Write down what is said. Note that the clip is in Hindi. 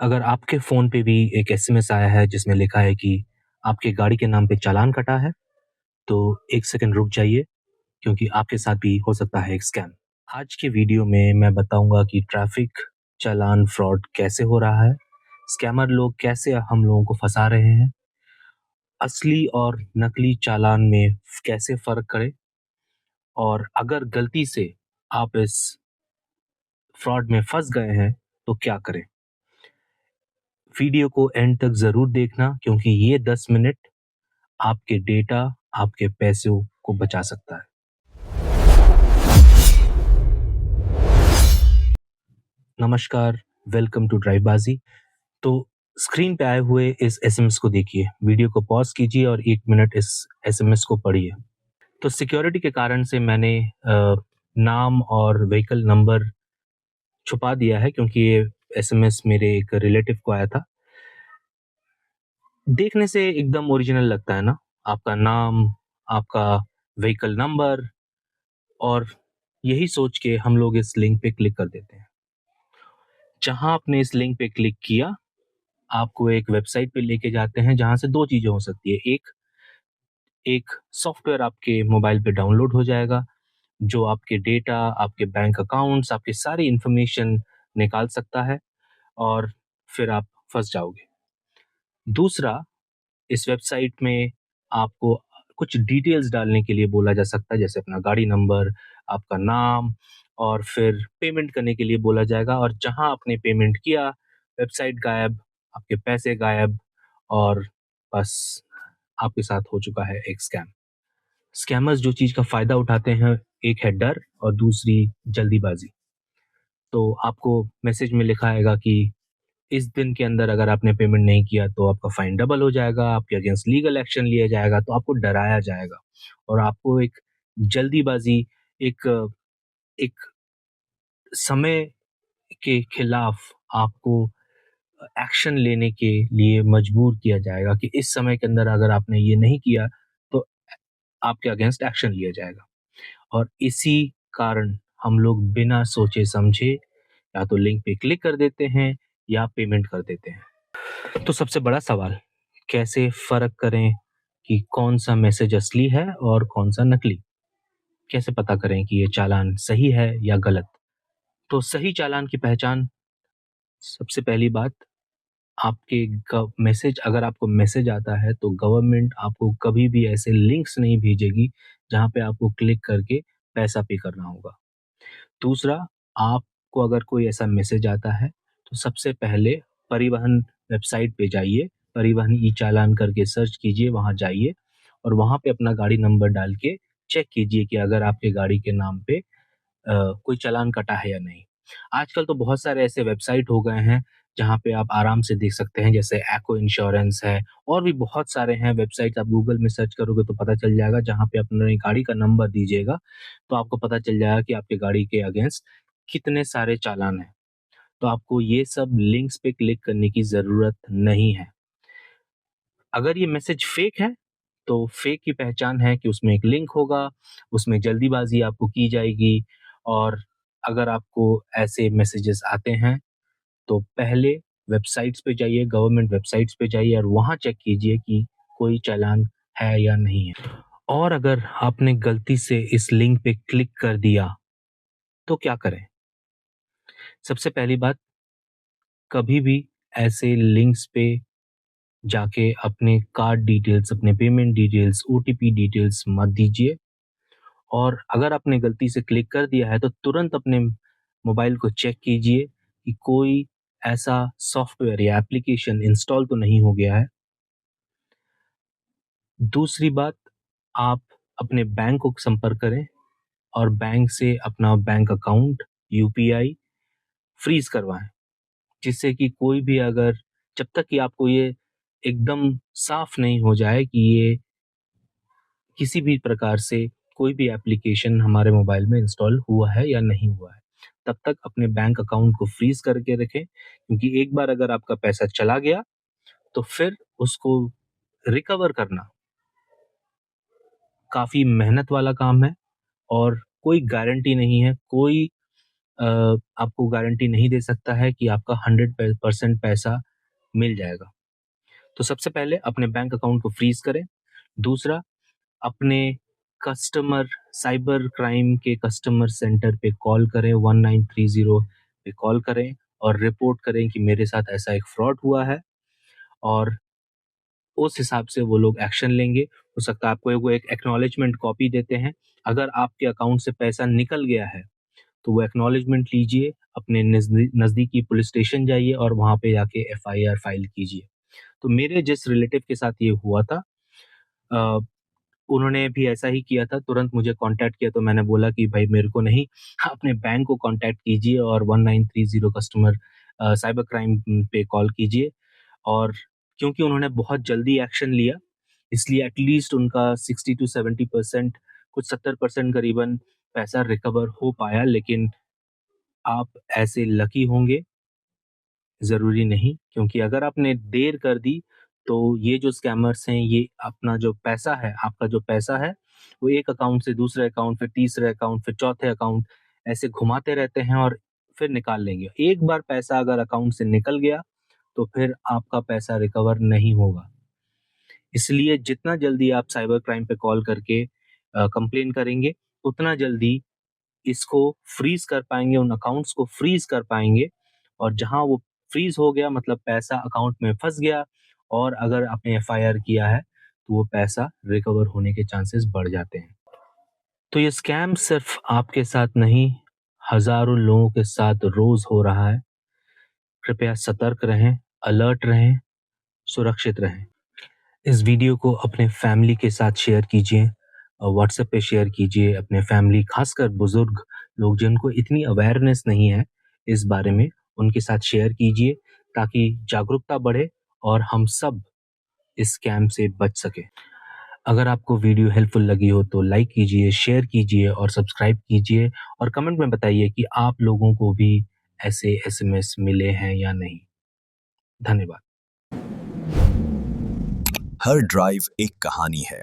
अगर आपके फ़ोन पे भी एक एसएमएस आया है जिसमें लिखा है कि आपके गाड़ी के नाम पे चालान कटा है, तो 1 सेकंड रुक जाइए क्योंकि आपके साथ भी हो सकता है एक स्कैम। आज के वीडियो में मैं बताऊँगा कि ट्रैफ़िक चालान फ्रॉड कैसे हो रहा है, स्कैमर लोग कैसे हम लोगों को फँसा रहे हैं, असली और नकली चालान में कैसे फ़र्क करें और अगर गलती से आप इस फ्रॉड में फँस गए हैं, तो क्या करें? वीडियो को एंड तक ज़रूर देखना क्योंकि ये 10 मिनट आपके डेटा, आपके पैसों को बचा सकता है। नमस्कार, वेलकम टू ड्राइवबाज़ी। तो स्क्रीन पे आए हुए इस एसएमएस को देखिए, वीडियो को पॉज़ कीजिए और 1 मिनट इस एसएमएस को पढ़िए। तो सिक्योरिटी के कारण से मैंने नाम और व्हीकल नंबर छुपा दिया है क्योंकि ये एसएमएस मेरे एक रिलेटिव को आया था। देखने से एकदम ओरिजिनल लगता है ना? आपका नाम, आपका व्हीकल नंबर और यही सोच के हम लोग इस लिंक पे क्लिक कर देते हैं। जहाँ आपने इस लिंक पे क्लिक किया, आपको एक वेबसाइट पे लेके जाते हैं जहाँ से 2 चीज़ें हो सकती है। एक एक सॉफ्टवेयर आपके मोबाइल पे डाउनलोड हो जाएगा, जो आपके डेटा, आपके बैंक अकाउंट्स, आपकी सारी इन्फॉर्मेशन निकाल सकता है और फिर आप फँस जाओगे। दूसरा, इस वेबसाइट में आपको कुछ डिटेल्स डालने के लिए बोला जा सकता है, जैसे अपना गाड़ी नंबर, आपका नाम और फिर पेमेंट करने के लिए बोला जाएगा और जहाँ आपने पेमेंट किया, वेबसाइट गायब, आपके पैसे गायब और बस आपके साथ हो चुका है एक स्कैम। स्कैमर्स जो चीज़ का फ़ायदा उठाते हैं, एक है डर और दूसरी जल्दीबाज़ी। तो आपको मैसेज में लिखा आएगा कि इस दिन के अंदर अगर आपने पेमेंट नहीं किया तो आपका फाइन डबल हो जाएगा, आपके अगेंस्ट लीगल एक्शन लिया जाएगा, तो आपको डराया जाएगा और आपको एक जल्दीबाज़ी, एक एक समय के खिलाफ आपको एक्शन लेने के लिए मजबूर किया जाएगा कि इस समय के अंदर अगर आपने ये नहीं किया, तो आपके अगेंस्ट एक्शन लिया जाएगा और इसी कारण हम लोग बिना सोचे-समझे या तो लिंक पे क्लिक कर देते हैं या पेमेंट कर देते हैं। तो सबसे बड़ा सवाल, कैसे फ़र्क करें कि कौन-सा मैसेज असली है और कौन-सा नकली? कैसे पता करें कि ये चालान सही है या गलत? तो सही चालान की पहचान सबसे पहली बात, आपके मैसेज अगर आपको मैसेज आता है तो गवर्नमेंट आपको कभी भी ऐसे लिंक्स नहीं भेजेगी जहाँ पे आपको क्लिक करके पैसा पे करना होगा। दूसरा, आपको अगर कोई ऐसा मैसेज आता है, तो सबसे पहले परिवहन वेबसाइट पे जाइए, परिवहन ई-चालान करके सर्च कीजिए, वहाँ जाइए और वहाँ पे अपना गाड़ी नंबर डाल के चेक कीजिए कि अगर आपके गाड़ी के नाम पे कोई चालान कटा है या नहीं। आजकल तो बहुत सारे ऐसे वेबसाइट हो गए हैं, जहाँ पे आप आराम से देख सकते हैं, जैसे एक्को इंश्योरेंस है और भी बहुत सारे हैं वेबसाइट आप गूगल में सर्च करोगे तो पता चल जाएगा, जहाँ पे अपनी गाड़ी का नंबर दीजिएगा, तो आपको पता चल जाएगा कि आपकी गाड़ी के अगेंस्ट कितने सारे चालान हैं। तो आपको ये सब लिंक्स पे क्लिक करने की ज़रूरत नहीं है। अगर ये मैसेज फेक है, तो फेक की पहचान है कि उसमें एक लिंक होगा, उसमें जल्दीबाज़ी आपको की जाएगी और अगर आपको ऐसे मैसेजेस आते हैं, तो पहले वेबसाइट्स पे जाइए, गवर्नमेंट वेबसाइट्स पे जाइए और वहाँ चेक कीजिए कि कोई चालान है या नहीं है। और अगर आपने गलती से इस लिंक पे क्लिक कर दिया, तो क्या करें? सबसे पहली बात, कभी भी ऐसे लिंक्स पे जाके अपने कार्ड डिटेल्स, अपने पेमेंट डिटेल्स, ओटीपी डिटेल्स मत दीजिए और अगर आपने गलती से क्लिक कर दिया है, तो तुरंत अपने मोबाइल को चेक कीजिए कि कोई ऐसा सॉफ्टवेयर या एप्लीकेशन इंस्टॉल तो नहीं हो गया है। दूसरी बात, आप अपने बैंक को संपर्क करें और बैंक से अपना बैंक अकाउंट, यूपीआई फ्रीज़ करवाएँ, जिससे कि कोई भी अगर जब तक कि आपको ये एकदम साफ़ नहीं हो जाए कि ये किसी भी प्रकार से कोई भी एप्लीकेशन हमारे मोबाइल में इंस्टॉल हुआ है या नहीं हुआ है। तब तक अपने बैंक अकाउंट को फ्रीज़ करके रखें, क्योंकि एक बार अगर आपका पैसा चला गया, तो फिर उसको रिकवर करना काफ़ी मेहनत वाला काम है और कोई गारंटी नहीं है, कोई आपको गारंटी नहीं दे सकता है कि आपका 100% पैसा मिल जाएगा। तो सबसे पहले अपने बैंक अकाउंट को फ्रीज़ करें। दूसरा, अपने साइबर क्राइम के कस्टमर सेंटर पे कॉल करें, 1930 पे कॉल करें और रिपोर्ट करें कि मेरे साथ ऐसा एक फ्रॉड हुआ है, और उस हिसाब से वो लोग एक्शन लेंगे। हो सकता है आपको वो एक एक्नॉलेजमेंट कॉपी देते हैं। अगर आपके अकाउंट से पैसा निकल गया है, तो वो एक्नॉलेजमेंट लीजिए, अपने नज़दीकी पुलिस स्टेशन जाइए और वहाँ पे जाके एफआईआर फाइल कीजिए। तो मेरे जिस रिलेटिव के साथ ये हुआ था, अ, उन्होंने भी ऐसा ही किया था। तुरंत मुझे कॉन्टैक्ट किया, तो मैंने बोला कि भाई मेरे को नहीं, अपने बैंक को कॉन्टैक्ट कीजिए और 1930 कस्टमर साइबर क्राइम पे कॉल कीजिए। और क्योंकि उन्होंने बहुत जल्दी एक्शन लिया, इसलिए एटलीस्ट उनका 60 टू 70%, कुछ 70% करीबन पैसा रिकवर हो पाया। लेकिन आप ऐसे लकी होंगे, ज़रूरी नहीं, क्योंकि अगर आपने देर कर दी, तो ये जो स्कैमर्स हैं, ये अपना जो पैसा है, आपका जो पैसा है, वो एक अकाउंट से दूसरे अकाउंट, फिर तीसरे अकाउंट, फिर चौथे अकाउंट, ऐसे घुमाते रहते हैं और फिर निकाल लेंगे। एक बार पैसा अगर अकाउंट से निकल गया, तो फिर आपका पैसा रिकवर नहीं होगा। इसलिए जितना जल्दी आप साइबर क्राइम पे कॉल करके कंप्लेन करेंगे, उतना जल्दी इसको फ्रीज़ कर पाएँगे, उन अकाउंट्स को फ्रीज़ कर पाएँगे। और जहाँ वो फ्रीज़ हो गया, मतलब पैसा अकाउंट में फँस गया, और अगर आपने एफआईआर किया है, तो वो पैसा रिकवर होने के चांसेस बढ़ जाते हैं। तो ये स्कैम सिर्फ़ आपके साथ नहीं, हज़ारों लोगों के साथ रोज़ हो रहा है। कृपया सतर्क रहें, अलर्ट रहें, सुरक्षित रहें। इस वीडियो को अपने फैमिली के साथ शेयर कीजिए, व्हाट्सएप पे शेयर कीजिए। अपने फैमिली, खासकर बुजुर्ग लोग जिनको इतनी अवेयरनेस नहीं है इस बारे में, उनके साथ शेयर कीजिए, ताकि जागरूकता बढ़े और हम सब इस स्कैम से बच सके। अगर आपको वीडियो हेल्पफुल लगी हो तो लाइक कीजिए, शेयर कीजिए और सब्सक्राइब कीजिए, और कमेंट में बताइए कि आप लोगों को भी ऐसे एसएमएस मिले हैं या नहीं। धन्यवाद। हर ड्राइव एक कहानी है।